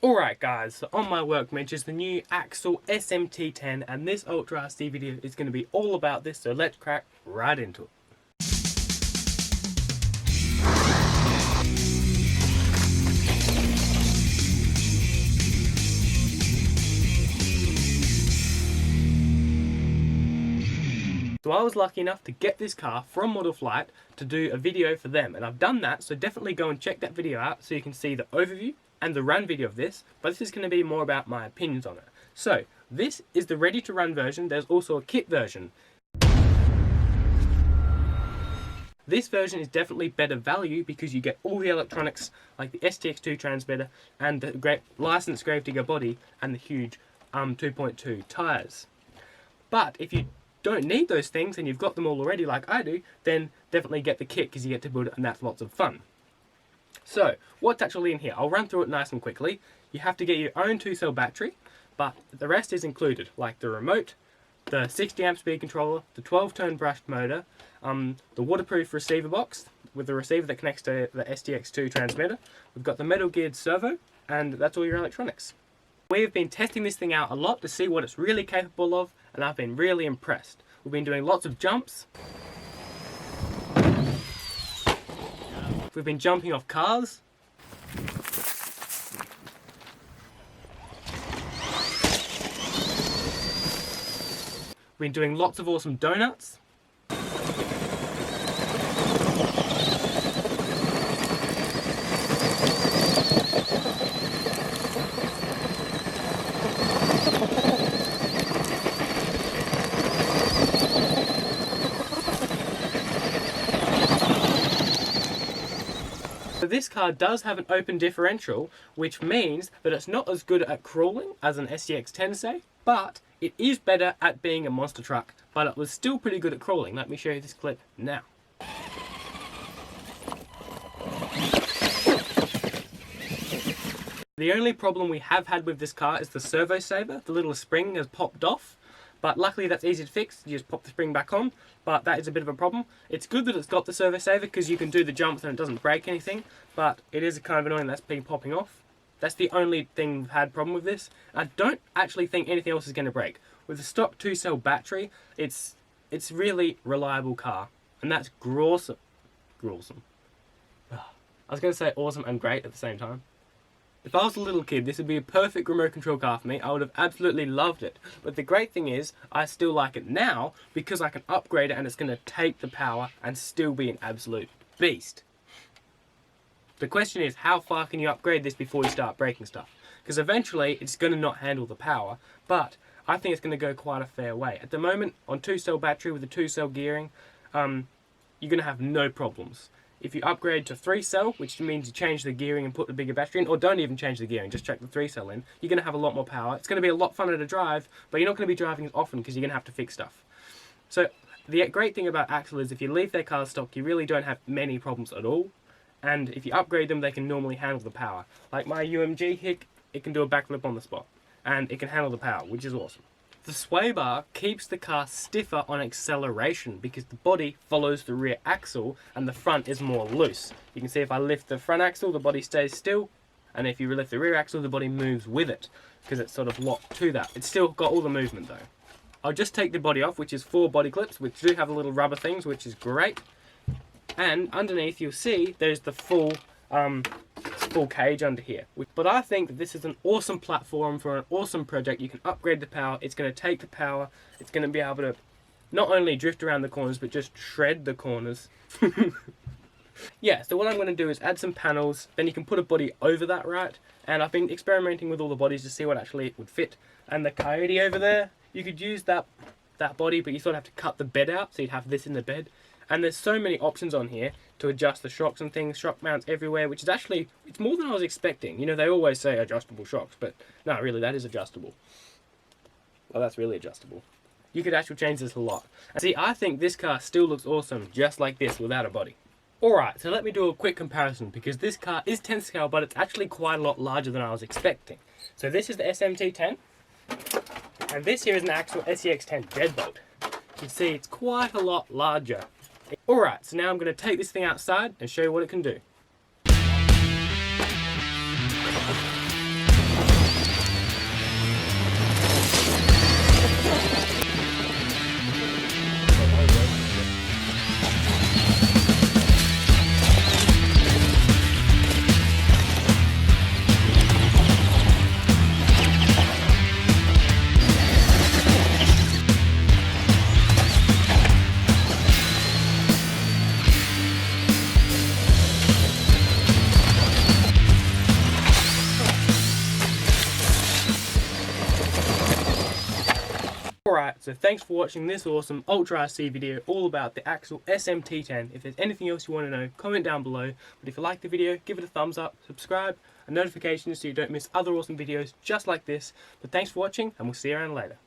Alright guys, so on my workbench is the new Axial SMT10 and this Ultra RC video is going to be all about this, so let's crack right into it. So I was lucky enough to get this car from Modelflight to do a video for them, and I've done that, so definitely go and check that video out so you can see the overview and the run video of this, but this is going to be more about my opinions on it. So this is the ready to run version. There's also a kit version. This version is definitely better value because you get all the electronics like the STX2 transmitter and the great licensed Gravedigger body and the huge 2.2 tyres. But if you don't need those things and you've got them all already like I do, then definitely get the kit because you get to build it and that's lots of fun. So, what's actually in here? I'll run through it nice and quickly. You have to get your own 2-cell battery, but the rest is included, like the remote, the 60 amp speed controller, the 12-tone brushed motor, the waterproof receiver box with the receiver that connects to the STX2 transmitter. We've got the metal geared servo, and that's all your electronics. We've been testing this thing out a lot to see what it's really capable of, and I've been really impressed. We've been doing lots of jumps. We've been jumping off cars. We've been doing lots of awesome donuts. So this car does have an open differential, which means that it's not as good at crawling as an SCX10 say, but it is better at being a monster truck, but it was still pretty good at crawling. Let me show you this clip now. The only problem we have had with this car is the servo saver. The little spring has popped off, but luckily that's easy to fix. You just pop the spring back on, but that is a bit of a problem. It's good that it's got the servo saver because you can do the jumps and it doesn't break anything, but it is kind of annoying that's been popping off. That's the only thing we've had problem with this. I don't actually think anything else is going to break. With the stock 2-cell battery, it's really reliable car, and that's grawsome. Grawsome. I was going to say awesome and great at the same time. If I was a little kid, this would be a perfect remote control car for me. I would have absolutely loved it. But the great thing is, I still like it now because I can upgrade it and it's going to take the power and still be an absolute beast. The question is, how far can you upgrade this before you start breaking stuff? Because eventually, it's going to not handle the power, but I think it's going to go quite a fair way. At the moment, on 2-cell battery with a 2-cell gearing, you're going to have no problems. If you upgrade to 3-cell, which means you change the gearing and put the bigger battery in, or don't even change the gearing, just check the 3-cell in, you're going to have a lot more power. It's going to be a lot funner to drive, but you're not going to be driving as often because you're going to have to fix stuff. So the great thing about Axial is if you leave their cars stock, you really don't have many problems at all. And if you upgrade them, they can normally handle the power. Like my UMG Hick, it can do a backflip on the spot, and it can handle the power, which is awesome. The sway bar keeps the car stiffer on acceleration because the body follows the rear axle and the front is more loose. You can see if I lift the front axle, the body stays still, and if you lift the rear axle, the body moves with it because it's sort of locked to that. It's still got all the movement though. I'll just take the body off, which is 4 body clips, which do have the little rubber things, which is great. And underneath you'll see there's the full cage under here. But I think that this is an awesome platform for an awesome project. You can upgrade the power, it's going to take the power, it's going to be able to not only drift around the corners but just shred the corners. Yeah, so what I'm going to do is add some panels, then you can put a body over that, right? And I've been experimenting with all the bodies to see what actually would fit. And the Coyote over there, you could use that body, but you sort of have to cut the bed out, so you'd have this in the bed. And there's so many options on here to adjust the shocks and things, shock mounts everywhere, which is actually, it's more than I was expecting. You know, they always say adjustable shocks, but no, really, that is adjustable. Well, that's really adjustable. You could actually change this a lot. And see, I think this car still looks awesome just like this without a body. Alright, so let me do a quick comparison because this car is 10 scale, but it's actually quite a lot larger than I was expecting. So this is the SMT10, and this here is an actual SCX10 deadbolt. You can see it's quite a lot larger. Alright, so now I'm going to take this thing outside and show you what it can do. Alright, so thanks for watching this awesome Ultra RC video all about the Axial SMT10. If there's anything else you want to know, comment down below. But if you like the video, give it a thumbs up, subscribe, and notifications so you don't miss other awesome videos just like this. But thanks for watching, and we'll see you around later.